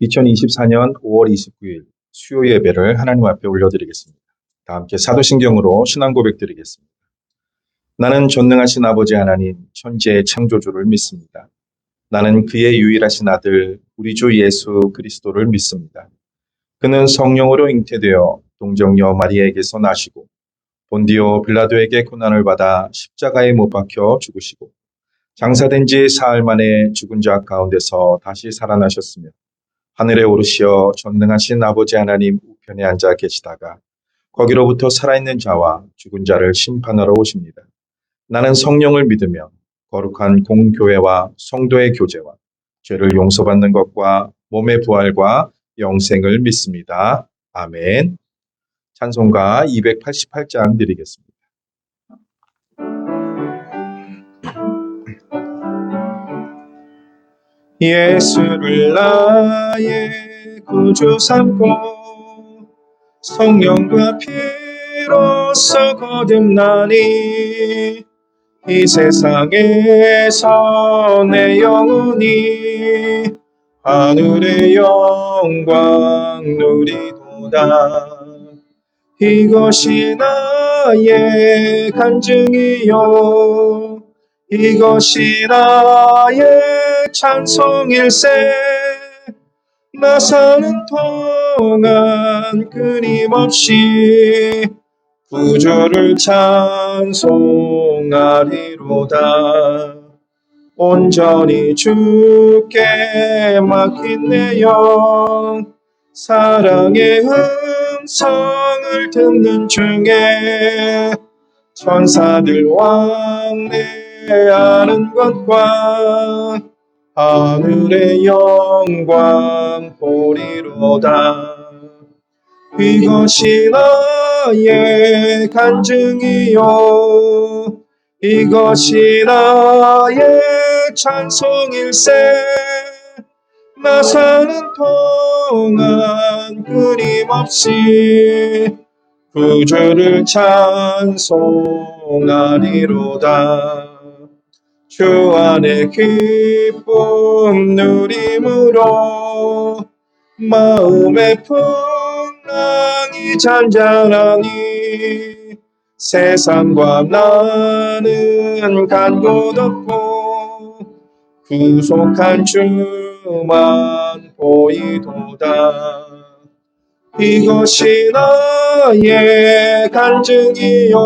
2024년 5월 29일 수요 예배를 하나님 앞에 올려드리겠습니다. 다 함께 사도신경으로 신앙 고백드리겠습니다. 나는 전능하신 아버지 하나님, 천지의 창조주를 믿습니다. 나는 그의 유일하신 아들, 우리 주 예수 그리스도를 믿습니다. 그는 성령으로 잉태되어 동정녀 마리아에게서 나시고 본디오 빌라도에게 고난을 받아 십자가에 못 박혀 죽으시고 장사된 지 사흘 만에 죽은 자 가운데서 다시 살아나셨으며 하늘에 오르시어 전능하신 아버지 하나님 우편에 앉아 계시다가 거기로부터 살아있는 자와 죽은 자를 심판하러 오십니다. 나는 성령을 믿으며 거룩한 공교회와 성도의 교제와 죄를 용서받는 것과 몸의 부활과 영생을 믿습니다. 아멘. 찬송가 288장 드리겠습니다. 예수를 나의 구주 삼고 성령과 피로써 거듭나니 이 세상에서 내 영혼이 하늘의 영광 누리도다. 이것이 나의 간증이요 이것이 나의 찬송일세. 나 사는 동안 끊임없이 구주를 찬송하리로다. 온전히 주께 맡긴 내 영 사랑의 음성을 듣는 중에 천사들 왕래하는 것과 하늘의 영광 보리로다. 이것이 나의 간증이요 이것이 나의 찬송일세. 나 사는 동안 끊임없이 구주를 찬송하리로다. 주 안에 기쁨 누림으로 마음의 풍랑이 잔잔하니 세상과 나는 간 곳 없고 구속한 주만 보이도다. 이것이 나의 간증이요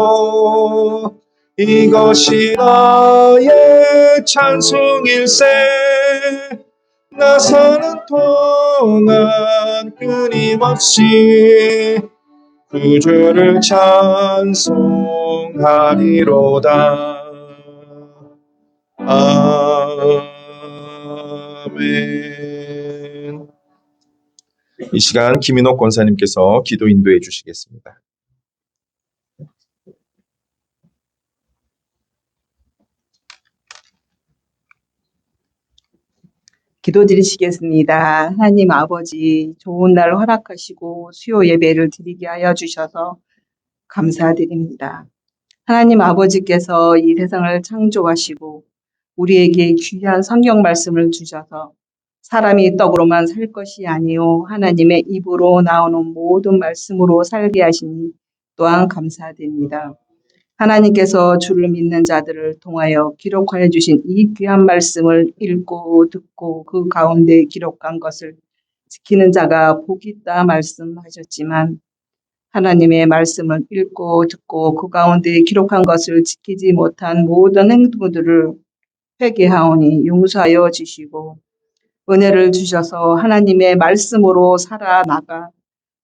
이것이 나의 찬송일세. 나 사는 동안 끊임없이 구주를 찬송하리로다. 아멘. 이 시간 김인옥 권사님께서 기도 인도해 주시겠습니다. 기도드리시겠습니다. 하나님 아버지, 좋은 날 허락하시고 수요 예배를 드리게 하여 주셔서 감사드립니다. 하나님 아버지께서 이 세상을 창조하시고 우리에게 귀한 성경 말씀을 주셔서 사람이 떡으로만 살 것이 아니요 하나님의 입으로 나오는 모든 말씀으로 살게 하시니 또한 감사드립니다. 하나님께서 주를 믿는 자들을 통하여 기록하여 주신 이 귀한 말씀을 읽고 듣고 그 가운데 기록한 것을 지키는 자가 복이 있다 말씀하셨지만 하나님의 말씀을 읽고 듣고 그 가운데 기록한 것을 지키지 못한 모든 행동들을 회개하오니 용서하여 주시고 은혜를 주셔서 하나님의 말씀으로 살아나가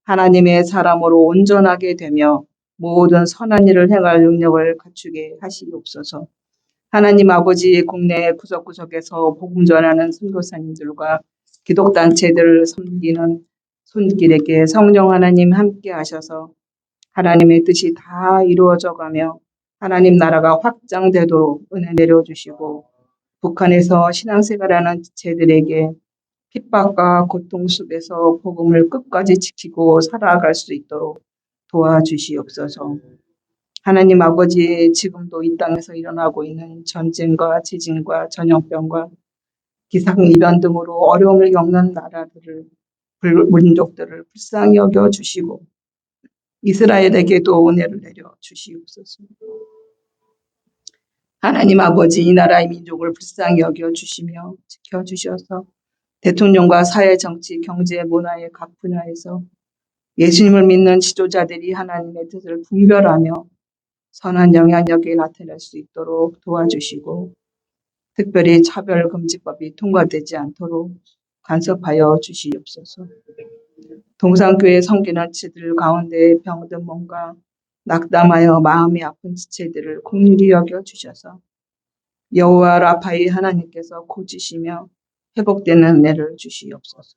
하나님의 사람으로 온전하게 되며 모든 선한 일을 행할 능력을 갖추게 하시옵소서. 하나님 아버지 국내 구석구석에서 복음 전하는 선교사님들과 기독단체들을 섬기는 손길에게 성령 하나님 함께 하셔서 하나님의 뜻이 다 이루어져가며 하나님 나라가 확장되도록 은혜 내려주시고 북한에서 신앙생활하는 지체들에게 핍박과 고통 속에서 복음을 끝까지 지키고 살아갈 수 있도록 도와주시옵소서. 하나님 아버지 지금도 이 땅에서 일어나고 있는 전쟁과 지진과 전염병과 기상이변 등으로 어려움을 겪는 나라들을, 민족들을 불쌍히 여겨 주시고 이스라엘에게도 은혜를 내려 주시옵소서. 하나님 아버지, 이 나라의 민족을 불쌍히 여겨 주시며 지켜 주셔서 대통령과 사회, 정치, 경제, 문화의 각 분야에서 예수님을 믿는 지도자들이 하나님의 뜻을 분별하며 선한 영향력이 나타날 수 있도록 도와주시고 특별히 차별금지법이 통과되지 않도록 간섭하여 주시옵소서. 동산교회 섬기는 지들 가운데 병든 몸과 낙담하여 마음이 아픈 지체들을 긍휼히 여겨 주셔서 여호와 라파의 하나님께서 고치시며 회복되는 은혜를 주시옵소서.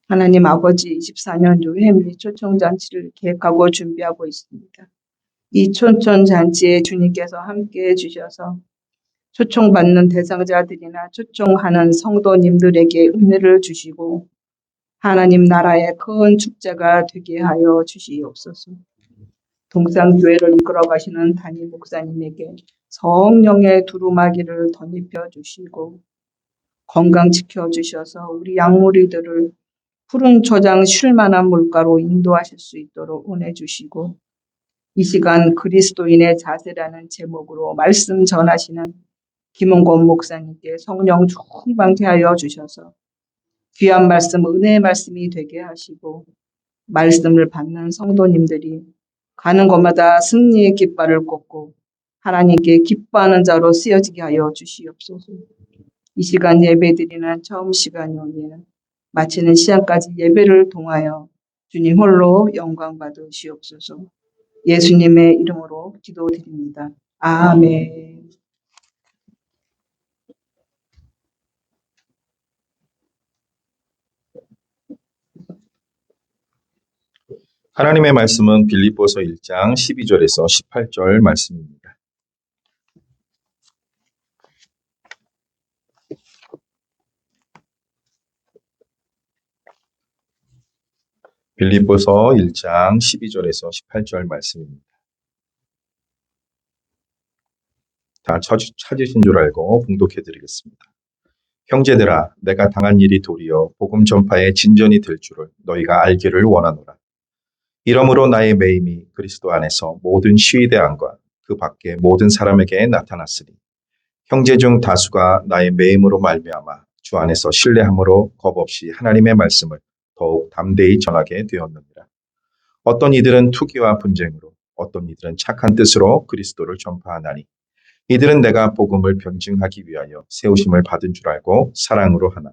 하나님 아버지, 24년 유해 및 초청잔치를 계획하고 준비하고 있습니다. 이 초청잔치에 주님께서 함께해 주셔서 초청받는 대상자들이나 초청하는 성도님들에게 은혜를 주시고 하나님 나라의 큰 축제가 되게 하여 주시옵소서. 동산교회를 이끌어 가시는 담임 목사님에게 성령의 두루마기를 덧입혀 주시고 건강 지켜주셔서 우리 양무리들을 푸른 초장 쉴만한 물가로 인도하실 수 있도록 은혜 주시고 이 시간 그리스도인의 자세라는 제목으로 말씀 전하시는 김은권 목사님께 성령 충만케 하여 주셔서 귀한 말씀, 은혜의 말씀이 되게 하시고 말씀을 받는 성도님들이 가는 곳마다 승리의 깃발을 꽂고 하나님께 기뻐하는 자로 쓰여지게 하여 주시옵소서. 이 시간 예배드리는 처음 시간이오니 마치는 시간까지 예배를 통하여 주님 홀로 영광 받으시옵소서. 예수님의 이름으로 기도드립니다. 아멘. 하나님의 말씀은 빌립보서 1장 12절에서 18절 말씀입니다. 빌립보서 1장 12절에서 18절 말씀입니다. 다 찾으신 줄 알고 봉독해 드리겠습니다. 형제들아, 내가 당한 일이 도리어 복음 전파의 진전이 될 줄을 너희가 알기를 원하노라. 이러므로 나의 매임이 그리스도 안에서 모든 시위대 안과 그 밖의 모든 사람에게 나타났으니 형제 중 다수가 나의 매임으로 말미암아 주 안에서 신뢰함으로 겁없이 하나님의 말씀을 더욱 담대히 전하게 되었느니라. 어떤 이들은 투기와 분쟁으로, 어떤 이들은 착한 뜻으로 그리스도를 전파하나니 이들은 내가 복음을 변증하기 위하여 세우심을 받은 줄 알고 사랑으로 하나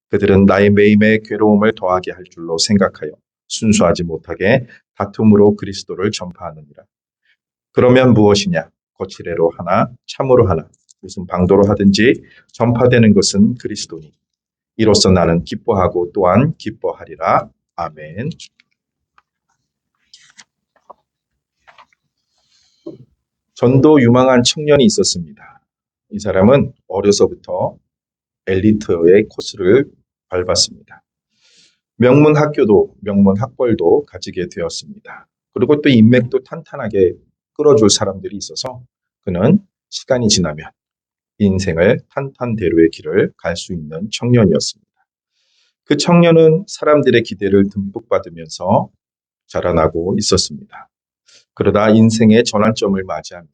그들은 나의 매임에 괴로움을 더하게 할 줄로 생각하여 순수하지 못하게 다툼으로 그리스도를 전파하느니라. 그러면 무엇이냐? 거칠애로 하나 참으로 하나 무슨 방도로 하든지 전파되는 것은 그리스도니 이로써 나는 기뻐하고 또한 기뻐하리라. 아멘. 전도 유망한 청년이 있었습니다. 이 사람은 어려서부터 엘리트의 코스를 밟았습니다. 명문 학교도 명문 학벌도 가지게 되었습니다. 그리고 또 인맥도 탄탄하게 끌어줄 사람들이 있어서 그는 시간이 지나면 인생을 탄탄대로의 길을 갈 수 있는 청년이었습니다. 그 청년은 사람들의 기대를 듬뿍 받으면서 자라나고 있었습니다. 그러다 인생의 전환점을 맞이합니다.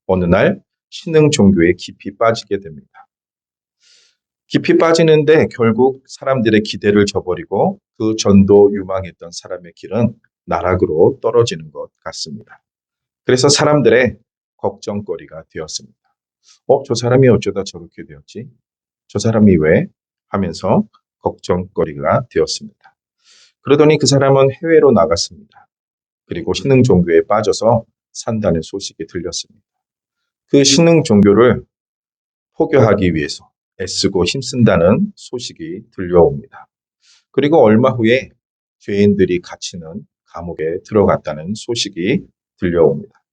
어느 날 신흥 종교에 깊이 빠지게 됩니다. 깊이 빠지는데 결국 사람들의 기대를 저버리고 그 전도 유망했던 사람의 길은 나락으로 떨어지는 것 같습니다. 그래서 사람들의 걱정거리가 되었습니다. 저 사람이 어쩌다 저렇게 되었지? 저 사람이 왜? 하면서 걱정거리가 되었습니다. 그러더니 그 사람은 해외로 나갔습니다. 그리고 신흥 종교에 빠져서 산다는 소식이 들렸습니다. 그 신흥 종교를 포교하기 위해서 애쓰고 힘쓴다는 소식이 들려옵니다. 그리고 얼마 후에 죄인들이 갇히는 감옥에 들어갔다는 소식이 들려옵니다.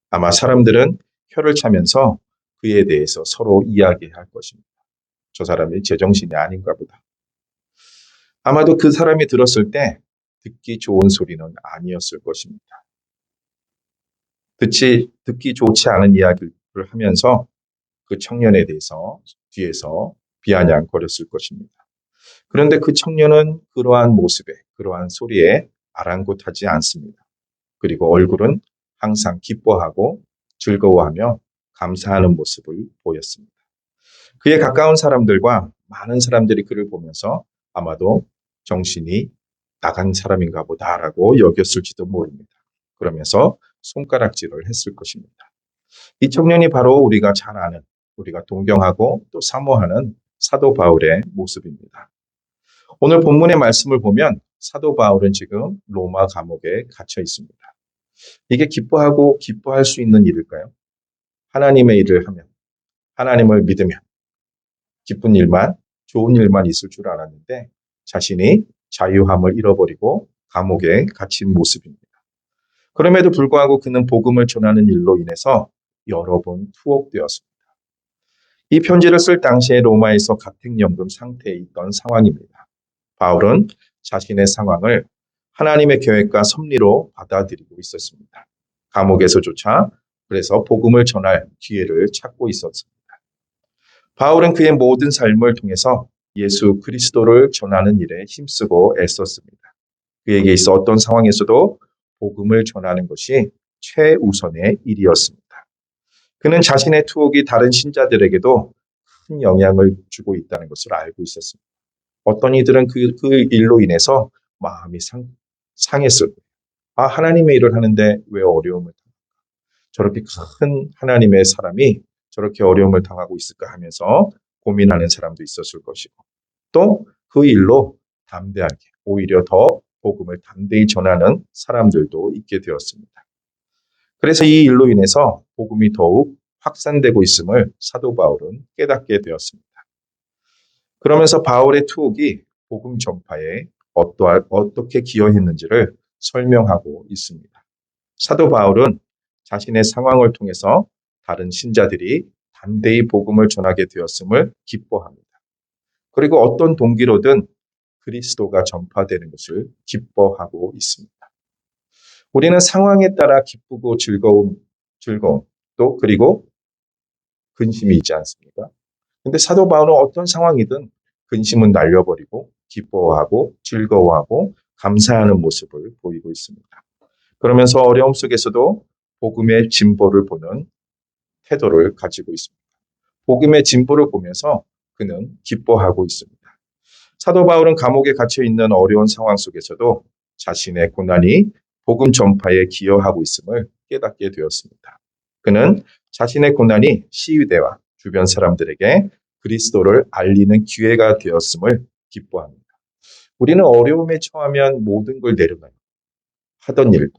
아마 사람들은 혀를 차면서 그에 대해서 서로 이야기할 것입니다. 저 사람이 제정신이 아닌가 보다. 아마도 그 사람이 들었을 때 듣기 좋은 소리는 아니었을 것입니다. 듣기 좋지 않은 이야기를 하면서 그 청년에 대해서 뒤에서 비아냥거렸을 것입니다. 그런데 그 청년은 그러한 모습에, 그러한 소리에 아랑곳하지 않습니다. 그리고 얼굴은 항상 기뻐하고 즐거워하며 감사하는 모습을 보였습니다. 그에 가까운 사람들과 많은 사람들이 그를 보면서 아마도 정신이 나간 사람인가 보다라고 여겼을지도 모릅니다. 그러면서 손가락질을 했을 것입니다. 이 청년이 바로 우리가 잘 아는, 우리가 동경하고 또 사모하는 사도 바울의 모습입니다. 오늘 본문의 말씀을 보면 사도 바울은 지금 로마 감옥에 갇혀 있습니다. 이게 기뻐하고 기뻐할 수 있는 일일까요? 하나님의 일을 하면, 하나님을 믿으면 기쁜 일만, 좋은 일만 있을 줄 알았는데 자신이 자유함을 잃어버리고 감옥에 갇힌 모습입니다. 그럼에도 불구하고 그는 복음을 전하는 일로 인해서 여러 번 투옥되었습니다. 이 편지를 쓸 당시에 로마에서 가택연금 상태에 있던 상황입니다. 바울은 자신의 상황을 하나님의 계획과 섭리로 받아들이고 있었습니다. 감옥에서조차 그래서 복음을 전할 기회를 찾고 있었습니다. 바울은 그의 모든 삶을 통해서 예수 그리스도를 전하는 일에 힘쓰고 애썼습니다. 그에게 있어 어떤 상황에서도 복음을 전하는 것이 최우선의 일이었습니다. 그는 자신의 투옥이 다른 신자들에게도 큰 영향을 주고 있다는 것을 알고 있었습니다. 어떤 이들은 그 일로 인해서 마음이 상했을 거예요. 아, 하나님의 일을 하는데 왜 어려움을 당할까? 저렇게 큰 하나님의 사람이 저렇게 어려움을 당하고 있을까 하면서 고민하는 사람도 있었을 것이고 또 그 일로 담대하게 오히려 더 복음을 담대히 전하는 사람들도 있게 되었습니다. 그래서 이 일로 인해서 복음이 더욱 확산되고 있음을 사도 바울은 깨닫게 되었습니다. 그러면서 바울의 투옥이 복음 전파에 어떻게 기여했는지를 설명하고 있습니다. 사도 바울은 자신의 상황을 통해서 다른 신자들이 담대히 복음을 전하게 되었음을 기뻐합니다. 그리고 어떤 동기로든 그리스도가 전파되는 것을 기뻐하고 있습니다. 우리는 상황에 따라 기쁘고 즐거움 또 그리고 근심이 있지 않습니까? 근데 사도 바울은 어떤 상황이든 근심은 날려버리고 기뻐하고 즐거워하고 감사하는 모습을 보이고 있습니다. 그러면서 어려움 속에서도 복음의 진보를 보는 태도를 가지고 있습니다. 복음의 진보를 보면서 그는 기뻐하고 있습니다. 사도 바울은 감옥에 갇혀 있는 어려운 상황 속에서도 자신의 고난이 복음 전파에 기여하고 있음을 깨닫게 되었습니다. 그는 자신의 고난이 시위대와 주변 사람들에게 그리스도를 알리는 기회가 되었음을 기뻐합니다. 우리는 어려움에 처하면 모든 걸 내려놔요. 하던 일도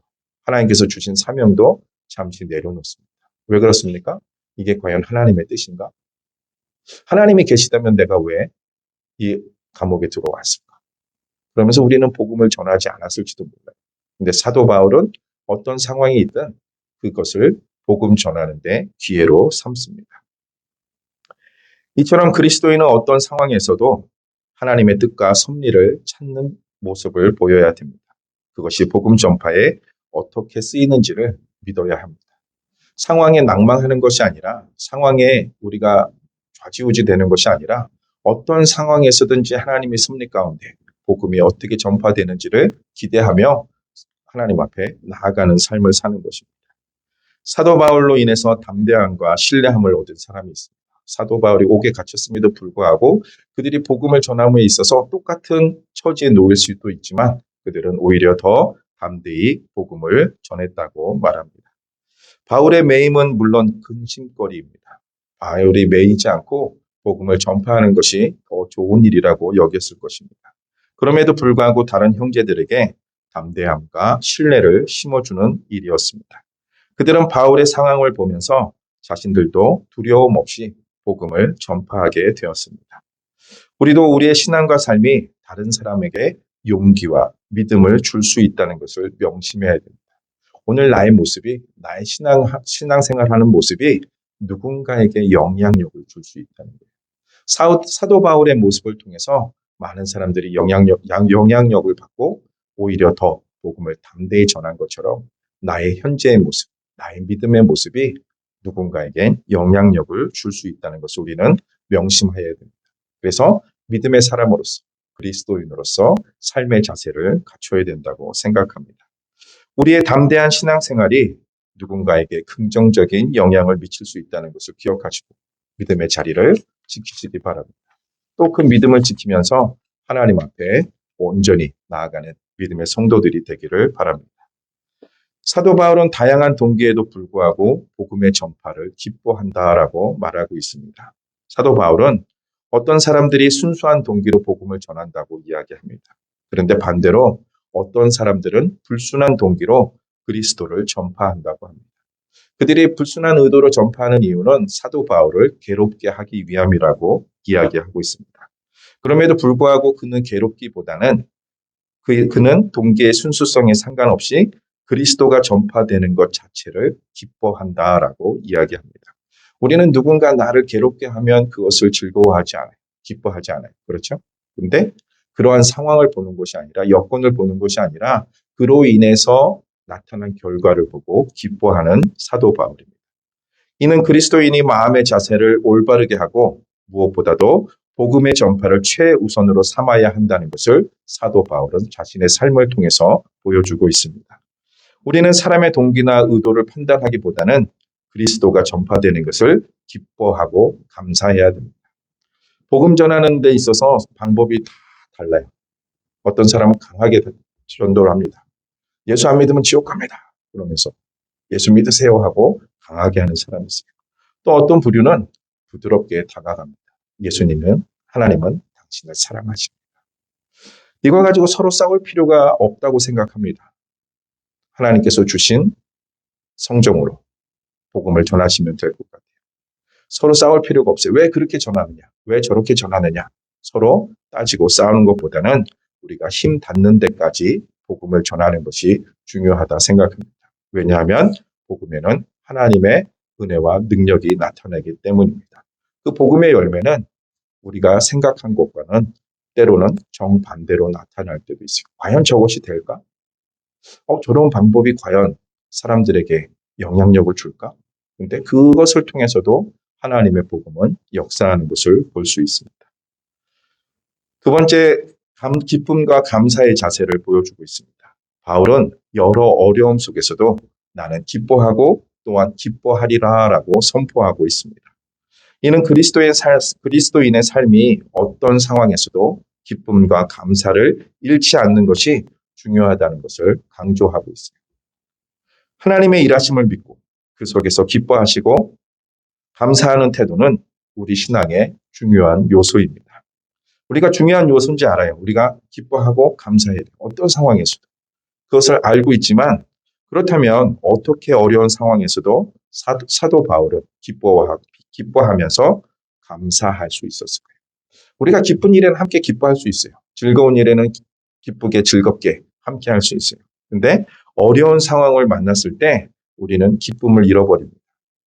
하나님께서 주신 사명도 잠시 내려놓습니다. 왜 그렇습니까? 이게 과연 하나님의 뜻인가? 하나님이 계시다면 내가 왜 이 감옥에 들어왔을까? 그러면서 우리는 복음을 전하지 않았을지도 몰라요. 근데 사도 바울은 어떤 상황이 있든 그것을 복음 전하는 데 기회로 삼습니다. 이처럼 그리스도인은 어떤 상황에서도 하나님의 뜻과 섭리를 찾는 모습을 보여야 됩니다. 그것이 복음 전파에 어떻게 쓰이는지를 믿어야 합니다. 상황에 낭망하는 것이 아니라 상황에 우리가 좌지우지 되는 것이 아니라 어떤 상황에서든지 하나님의 섭리 가운데 복음이 어떻게 전파되는지를 기대하며 하나님 앞에 나아가는 삶을 사는 것입니다. 사도 바울로 인해서 담대함과 신뢰함을 얻은 사람이 있습니다. 사도 바울이 옥에 갇혔음에도 불구하고 그들이 복음을 전함에 있어서 똑같은 처지에 놓일 수도 있지만 그들은 오히려 더 담대히 복음을 전했다고 말합니다. 바울의 매임은 물론 근심거리입니다. 바울이 매이지 않고 복음을 전파하는 것이 더 좋은 일이라고 여겼을 것입니다. 그럼에도 불구하고 다른 형제들에게 담대함과 신뢰를 심어주는 일이었습니다. 그들은 바울의 상황을 보면서 자신들도 두려움 없이 복음을 전파하게 되었습니다. 우리도 우리의 신앙과 삶이 다른 사람에게 용기와 믿음을 줄 수 있다는 것을 명심해야 됩니다. 오늘 나의 모습이, 나의 신앙생활하는 모습이 누군가에게 영향력을 줄 수 있다는 거예요. 사도 바울의 모습을 통해서 많은 사람들이 영향력을 받고 오히려 더 복음을 담대히 전한 것처럼 나의 현재의 모습, 나의 믿음의 모습이 누군가에게 영향력을 줄 수 있다는 것을 우리는 명심해야 됩니다. 그래서 믿음의 사람으로서 그리스도인으로서 삶의 자세를 갖춰야 된다고 생각합니다. 우리의 담대한 신앙생활이 누군가에게 긍정적인 영향을 미칠 수 있다는 것을 기억하시고 믿음의 자리를 지키시기 바랍니다. 또 그 믿음을 지키면서 하나님 앞에 온전히 나아가는 믿음의 성도들이 되기를 바랍니다. 사도 바울은 다양한 동기에도 불구하고 복음의 전파를 기뻐한다라고 말하고 있습니다. 사도 바울은 어떤 사람들이 순수한 동기로 복음을 전한다고 이야기합니다. 그런데 반대로 어떤 사람들은 불순한 동기로 그리스도를 전파한다고 합니다. 그들이 불순한 의도로 전파하는 이유는 사도 바울을 괴롭게 하기 위함이라고 이야기하고 있습니다. 그럼에도 불구하고 그는 괴롭기보다는 그는 동기의 순수성에 상관없이 그리스도가 전파되는 것 자체를 기뻐한다라고 이야기합니다. 우리는 누군가 나를 괴롭게 하면 그것을 즐거워하지 않아요. 기뻐하지 않아요. 그렇죠? 근데 그러한 상황을 보는 것이 아니라 여건을 보는 것이 아니라 그로 인해서 나타난 결과를 보고 기뻐하는 사도 바울입니다. 이는 그리스도인이 마음의 자세를 올바르게 하고 무엇보다도 복음의 전파를 최우선으로 삼아야 한다는 것을 사도 바울은 자신의 삶을 통해서 보여주고 있습니다. 우리는 사람의 동기나 의도를 판단하기보다는 그리스도가 전파되는 것을 기뻐하고 감사해야 됩니다. 복음 전하는 데 있어서 방법이 다 달라요. 어떤 사람은 강하게 전도를 합니다. 예수 안 믿으면 지옥 갑니다. 그러면서 예수 믿으세요 하고 강하게 하는 사람이 있어요. 또 어떤 부류는 부드럽게 다가갑니다. 예수님은, 하나님은 당신을 사랑하십니다. 이거 가지고 서로 싸울 필요가 없다고 생각합니다. 하나님께서 주신 성정으로 복음을 전하시면 될 것 같아요. 서로 싸울 필요가 없어요. 왜 그렇게 전하느냐? 왜 저렇게 전하느냐? 서로 따지고 싸우는 것보다는 우리가 힘 닿는 데까지 복음을 전하는 것이 중요하다 생각합니다. 왜냐하면 복음에는 하나님의 은혜와 능력이 나타나기 때문입니다. 그 복음의 열매는 우리가 생각한 것과는 때로는 정반대로 나타날 때도 있어요. 과연 저것이 될까? 저런 방법이 과연 사람들에게 영향력을 줄까? 근데 그것을 통해서도 하나님의 복음은 역사하는 것을 볼 수 있습니다. 두 번째, 기쁨과 감사의 자세를 보여주고 있습니다. 바울은 여러 어려움 속에서도 나는 기뻐하고 또한 기뻐하리라라고 선포하고 있습니다. 이는 그리스도인의 삶이 어떤 상황에서도 기쁨과 감사를 잃지 않는 것이 중요하다는 것을 강조하고 있어요. 하나님의 일하심을 믿고 그 속에서 기뻐하시고 감사하는 태도는 우리 신앙의 중요한 요소입니다. 우리가 중요한 요소인지 알아요. 우리가 기뻐하고 감사해야 돼요. 어떤 상황에서도. 그것을 알고 있지만 그렇다면 어떻게 어려운 상황에서도 사도 바울은 기뻐하면서 감사할 수 있었을까요? 우리가 기쁜 일에는 함께 기뻐할 수 있어요. 즐거운 일에는 기쁘게 즐겁게 함께 할 수 있어요. 근데 어려운 상황을 만났을 때 우리는 기쁨을 잃어버립니다.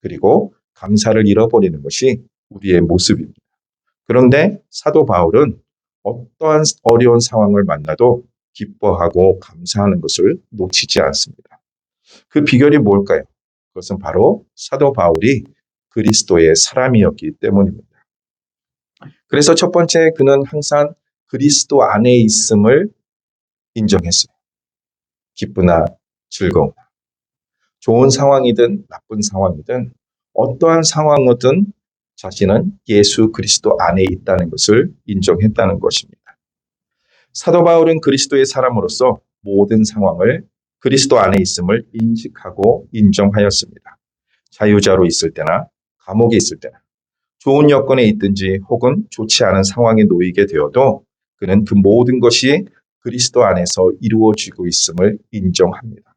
그리고 감사를 잃어버리는 것이 우리의 모습입니다. 그런데 사도 바울은 어떠한 어려운 상황을 만나도 기뻐하고 감사하는 것을 놓치지 않습니다. 그 비결이 뭘까요? 그것은 바로 사도 바울이 그리스도의 사람이었기 때문입니다. 그래서 첫 번째, 그는 항상 그리스도 안에 있음을 인정했어요. 기쁘나 즐거우나 좋은 상황이든 나쁜 상황이든 어떠한 상황이든 자신은 예수 그리스도 안에 있다는 것을 인정했다는 것입니다. 사도 바울은 그리스도의 사람으로서 모든 상황을 그리스도 안에 있음을 인식하고 인정하였습니다. 자유자로 있을 때나 감옥에 있을 때나 좋은 여건에 있든지 혹은 좋지 않은 상황에 놓이게 되어도 그는 그 모든 것이 그리스도 안에서 이루어지고 있음을 인정합니다.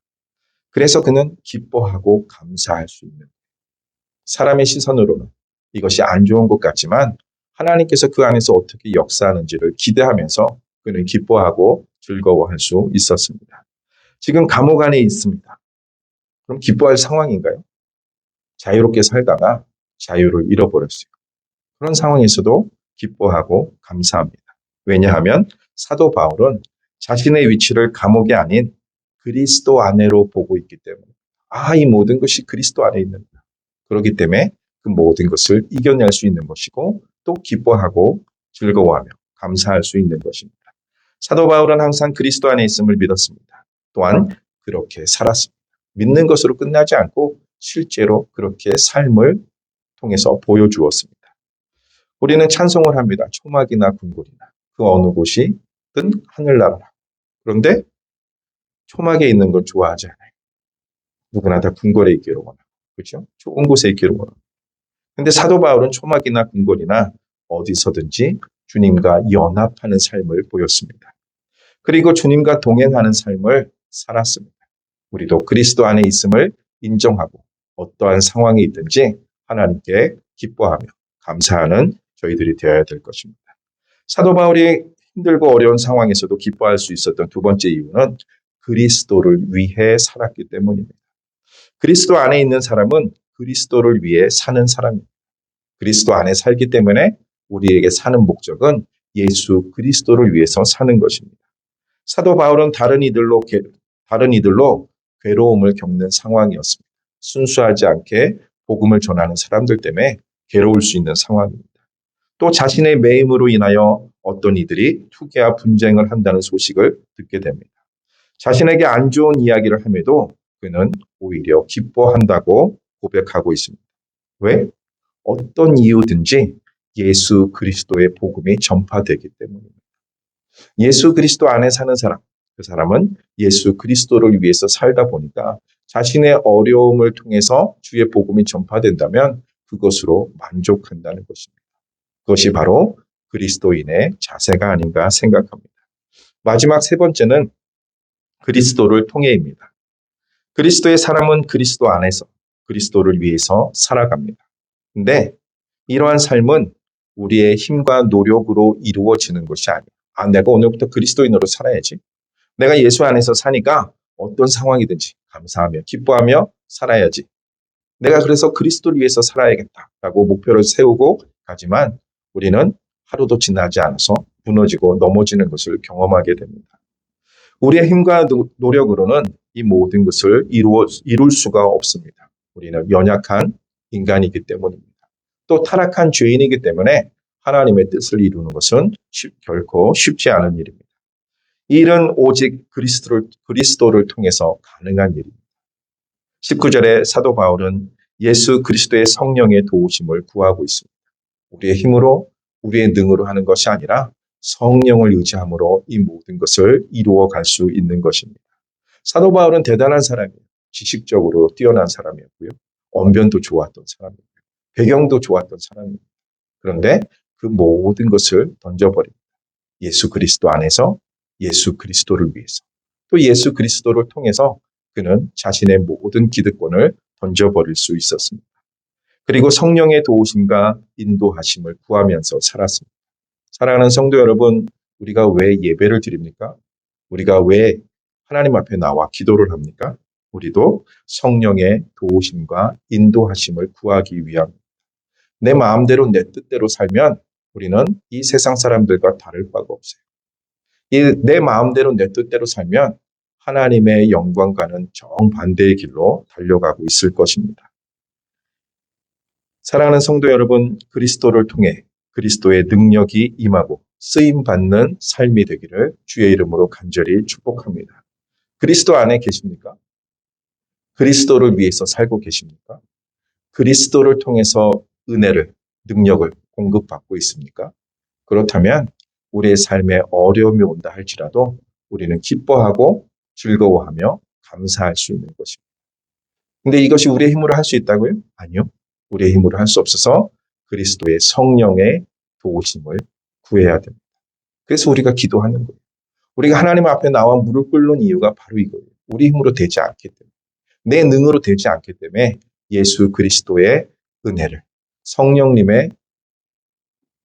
그래서 그는 기뻐하고 감사할 수 있는 사람의 시선으로는 이것이 안 좋은 것 같지만 하나님께서 그 안에서 어떻게 역사하는지를 기대하면서 그는 기뻐하고 즐거워할 수 있었습니다. 지금 감옥 안에 있습니다. 그럼 기뻐할 상황인가요? 자유롭게 살다가 자유를 잃어버렸어요. 그런 상황에서도 기뻐하고 감사합니다. 왜냐하면 사도 바울은 자신의 위치를 감옥이 아닌 그리스도 안에로 보고 있기 때문에 이 모든 것이 그리스도 안에 있는다. 그렇기 때문에 그 모든 것을 이겨낼 수 있는 것이고 또 기뻐하고 즐거워하며 감사할 수 있는 것입니다. 사도 바울은 항상 그리스도 안에 있음을 믿었습니다. 또한 그렇게 살았습니다. 믿는 것으로 끝나지 않고 실제로 그렇게 삶을 통해서 보여주었습니다. 우리는 찬송을 합니다. 초막이나 궁궐이나 그 어느 곳이든 하늘나라라. 그런데 초막에 있는 걸 좋아하지 않아요. 누구나 다 궁궐에 있기를 원하고, 그렇죠? 좋은 곳에 있기를 원하고. 근데 사도 바울은 초막이나 궁궐이나 어디서든지 주님과 연합하는 삶을 보였습니다. 그리고 주님과 동행하는 삶을 살았습니다. 우리도 그리스도 안에 있음을 인정하고 어떠한 상황이 있든지 하나님께 기뻐하며 감사하는 저희들이 되어야 될 것입니다. 사도 바울이 힘들고 어려운 상황에서도 기뻐할 수 있었던 두 번째 이유는 그리스도를 위해 살았기 때문입니다. 그리스도 안에 있는 사람은 그리스도를 위해 사는 사람입니다. 그리스도 안에 살기 때문에 우리에게 사는 목적은 예수 그리스도를 위해서 사는 것입니다. 사도 바울은 다른 이들로 괴로움을 겪는 상황이었습니다. 순수하지 않게 복음을 전하는 사람들 때문에 괴로울 수 있는 상황입니다. 또 자신의 매임으로 인하여 어떤 이들이 투기와 분쟁을 한다는 소식을 듣게 됩니다. 자신에게 안 좋은 이야기를 함에도 그는 오히려 기뻐한다고 고백하고 있습니다. 왜? 어떤 이유든지 예수 그리스도의 복음이 전파되기 때문입니다. 예수 그리스도 안에 사는 사람, 그 사람은 예수 그리스도를 위해서 살다 보니까 자신의 어려움을 통해서 주의 복음이 전파된다면 그것으로 만족한다는 것입니다. 그것이 바로 그리스도인의 자세가 아닌가 생각합니다. 마지막 세 번째는 그리스도를 통해입니다. 그리스도의 사람은 그리스도 안에서 그리스도를 위해서 살아갑니다. 근데 이러한 삶은 우리의 힘과 노력으로 이루어지는 것이 아니에요. 내가 오늘부터 그리스도인으로 살아야지. 내가 예수 안에서 사니까 어떤 상황이든지 감사하며 기뻐하며 살아야지. 내가 그래서 그리스도를 위해서 살아야겠다라고 목표를 세우고 가지만 우리는 하루도 지나지 않아서 무너지고 넘어지는 것을 경험하게 됩니다. 우리의 힘과 노력으로는 이 모든 것을 이룰 수가 없습니다. 우리는 연약한 인간이기 때문입니다. 또 타락한 죄인이기 때문에 하나님의 뜻을 이루는 것은 결코 쉽지 않은 일입니다. 이 일은 오직 그리스도를 통해서 가능한 일입니다. 19절에 사도 바울은 예수 그리스도의 성령의 도우심을 구하고 있습니다. 우리의 힘으로 우리의 능으로 하는 것이 아니라 성령을 의지함으로 이 모든 것을 이루어 갈 수 있는 것입니다. 사도 바울은 대단한 사람이에요. 지식적으로 뛰어난 사람이었고요. 언변도 좋았던 사람이에요. 배경도 좋았던 사람입니다. 그런데 그 모든 것을 던져버립니다. 예수 그리스도 안에서 예수 그리스도를 위해서 또 예수 그리스도를 통해서 그는 자신의 모든 기득권을 던져버릴 수 있었습니다. 그리고 성령의 도우심과 인도하심을 구하면서 살았습니다. 사랑하는 성도 여러분, 우리가 왜 예배를 드립니까? 우리가 왜 하나님 앞에 나와 기도를 합니까? 우리도 성령의 도우심과 인도하심을 구하기 위함입니다. 내 마음대로 내 뜻대로 살면 우리는 이 세상 사람들과 다를 바가 없어요. 내 마음대로 내 뜻대로 살면 하나님의 영광과는 정반대의 길로 달려가고 있을 것입니다. 사랑하는 성도 여러분, 그리스도를 통해 그리스도의 능력이 임하고 쓰임받는 삶이 되기를 주의 이름으로 간절히 축복합니다. 그리스도 안에 계십니까? 그리스도를 위해서 살고 계십니까? 그리스도를 통해서 은혜를, 능력을 공급받고 있습니까? 그렇다면 우리의 삶에 어려움이 온다 할지라도 우리는 기뻐하고 즐거워하며 감사할 수 있는 것입니다. 근데 이것이 우리의 힘으로 할 수 있다고요? 아니요. 우리의 힘으로 할 수 없어서 그리스도의 성령의 도우심을 구해야 됩니다. 그래서 우리가 기도하는 거예요. 우리가 하나님 앞에 나와 무릎 꿇는 이유가 바로 이거예요. 우리 힘으로 되지 않기 때문에. 내 능으로 되지 않기 때문에 예수 그리스도의 은혜를, 성령님의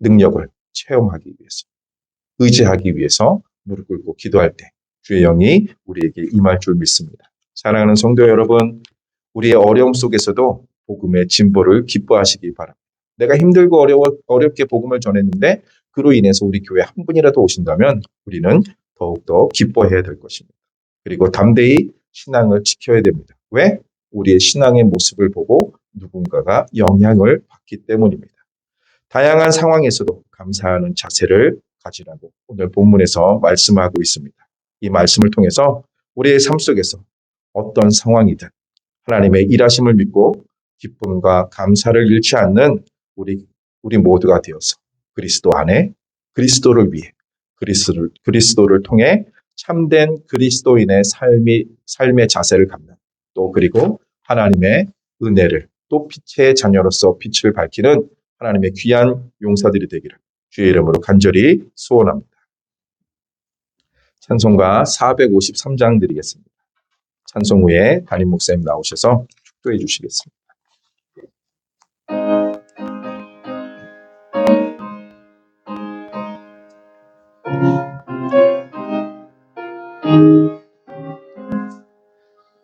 능력을 체험하기 위해서, 의지하기 위해서 무릎 꿇고 기도할 때 주의 영이 우리에게 임할 줄 믿습니다. 사랑하는 성도 여러분, 우리의 어려움 속에서도 복음의 진보를 기뻐하시기 바랍니다. 내가 힘들고 어렵게 복음을 전했는데 그로 인해서 우리 교회 한 분이라도 오신다면 우리는 더욱더 기뻐해야 될 것입니다. 그리고 담대히 신앙을 지켜야 됩니다. 왜? 우리의 신앙의 모습을 보고 누군가가 영향을 받기 때문입니다. 다양한 상황에서도 감사하는 자세를 가지라고 오늘 본문에서 말씀하고 있습니다. 이 말씀을 통해서 우리의 삶 속에서 어떤 상황이든 하나님의 일하심을 믿고 기쁨과 감사를 잃지 않는 우리 모두가 되어서 그리스도 안에 그리스도를 위해 그리스도를 통해 참된 그리스도인의 삶의 자세를 갖는 또 그리고 하나님의 은혜를 또 빛의 자녀로서 빛을 밝히는 하나님의 귀한 용사들이 되기를 주의 이름으로 간절히 소원합니다. 찬송가 453장 드리겠습니다. 찬송 후에 담임 목사님 나오셔서 축도해 주시겠습니다.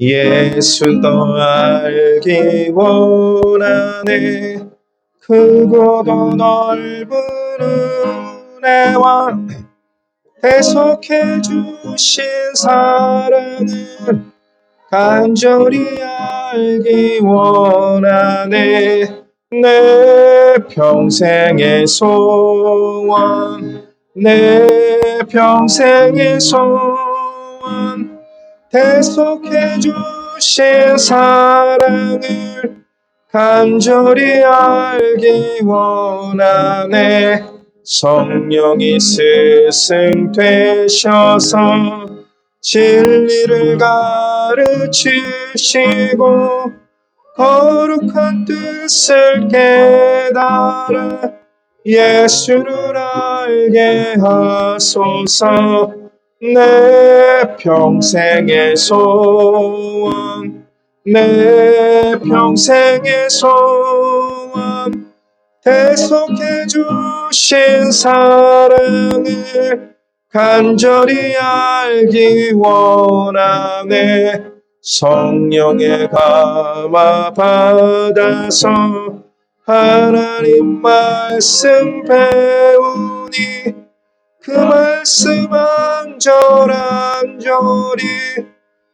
예수도 알기 원하네 크고도 넓은 은혜와 대속해 주신 사랑을 간절히 알기 원하네 내 평생의 소원 내 평생의 소원 대속해 주신 사랑을 간절히 알기 원하네 성령이 스승되셔서 진리를 가르치시고 거룩한 뜻을 깨달아 예수를 알게 하소서 내 평생의 소원 내 평생의 소원 대속해 주신 사랑을 간절히 알기 원하네 성령의 감화 받아서 하나님 말씀 배우니 그 말씀 안절안절이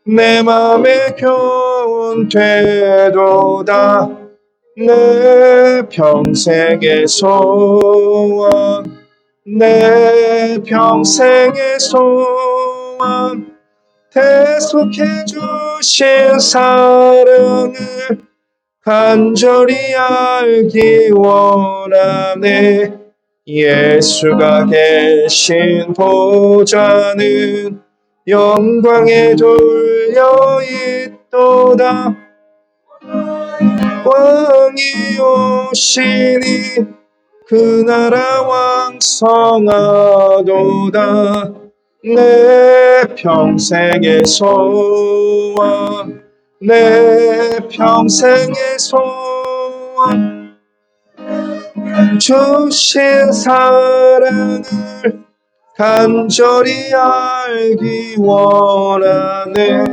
내 맘에 교훈 되도다 내 평생의 소원 내 평생의 소원 대속해 주신 사랑을 간절히 알기 원하네 예수가 계신 보좌는 영광에 돌려 있도다 왕이 오시니 그 나라 왕성하도다 내 평생의 소원 내 평생의 소원 주신 사랑을 간절히 알기 원하네.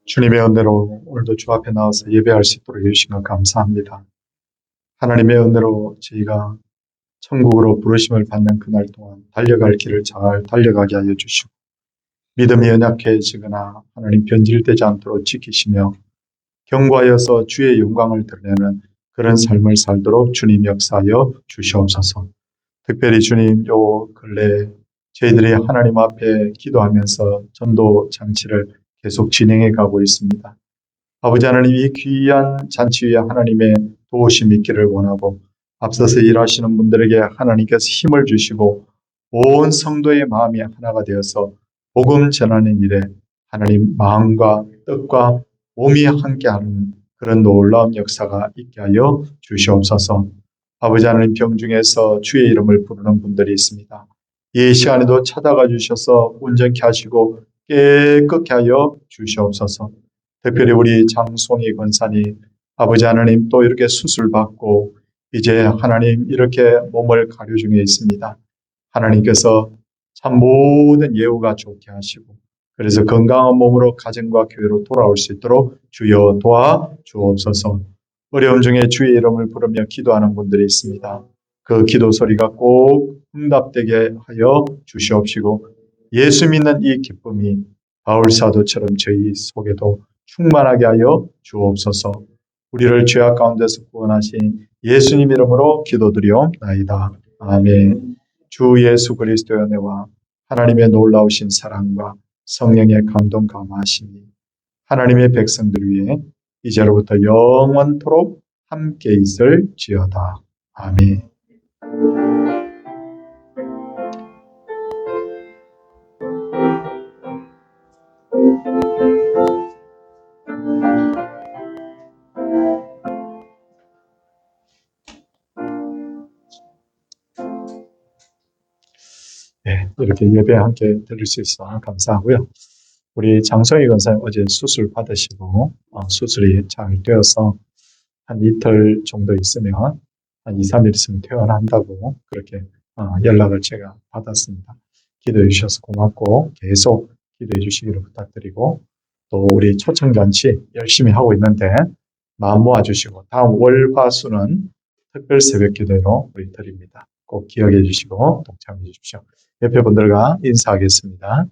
주님의 은혜로 오늘도 주 앞에 나와서 예배할 수 있도록 해주신 것 감사합니다. 하나님의 은혜로 저희가 천국으로 부르심을 받는 그날 동안 달려갈 길을 잘 달려가게 하여 주시고 믿음이 연약해지거나 하나님 변질되지 않도록 지키시며 경고하여서 주의 영광을 드러내는 그런 삶을 살도록 주님 역사하여 주시옵소서. 특별히 주님 요 근래 저희들이 하나님 앞에 기도하면서 전도 장치를 계속 진행해 가고 있습니다. 아버지 하나님 이 귀한 잔치 위에 하나님의 도우심이 있기를 원하고 앞서서 일하시는 분들에게 하나님께서 힘을 주시고 온 성도의 마음이 하나가 되어서 복음 전하는 일에 하나님 마음과 뜻과 몸이 함께하는 그런 놀라운 역사가 있게 하여 주시옵소서. 아버지 하나님 병중에서 주의 이름을 부르는 분들이 있습니다. 이 시간에도 찾아가 주셔서 온전케 하시고 깨끗게 하여 주시옵소서. 특별히 우리 장송이 권사님 아버지 하나님 또 이렇게 수술받고 이제 하나님 이렇게 몸을 가려 중에 있습니다. 하나님께서 참 모든 예후가 좋게 하시고 그래서 건강한 몸으로 가정과 교회로 돌아올 수 있도록 주여 도와 주옵소서. 어려움 중에 주의 이름을 부르며 기도하는 분들이 있습니다. 그 기도 소리가 꼭 응답되게 하여 주시옵시고 예수 믿는 이 기쁨이 바울 사도처럼 저희 속에도 충만하게 하여 주옵소서. 우리를 죄악 가운데서 구원하신 예수님 이름으로 기도드리옵나이다. 아멘. 주 예수 그리스도의 은혜와 하나님의 놀라우신 사랑과 성령의 감동 감화하심이 하나님의 백성들 위해 이제로부터 영원토록 함께 있을지어다. 아멘. 네, 이렇게 예배 함께 드릴 수 있어 감사하고요. 우리 장성희 권사님 어제 수술 받으시고 수술이 잘 되어서 한 이틀 정도 있으면 한 2, 3일 있으면 퇴원한다고 그렇게 연락을 제가 받았습니다. 기도해 주셔서 고맙고 계속 기도해 주시기를 부탁드리고 또 우리 초청잔치 열심히 하고 있는데 마음 모아주시고 다음 월, 화, 수는 특별 새벽 기도로 우리 드립니다. 꼭 기억해 주시고 동참해 주십시오. 옆에 분들과 인사하겠습니다.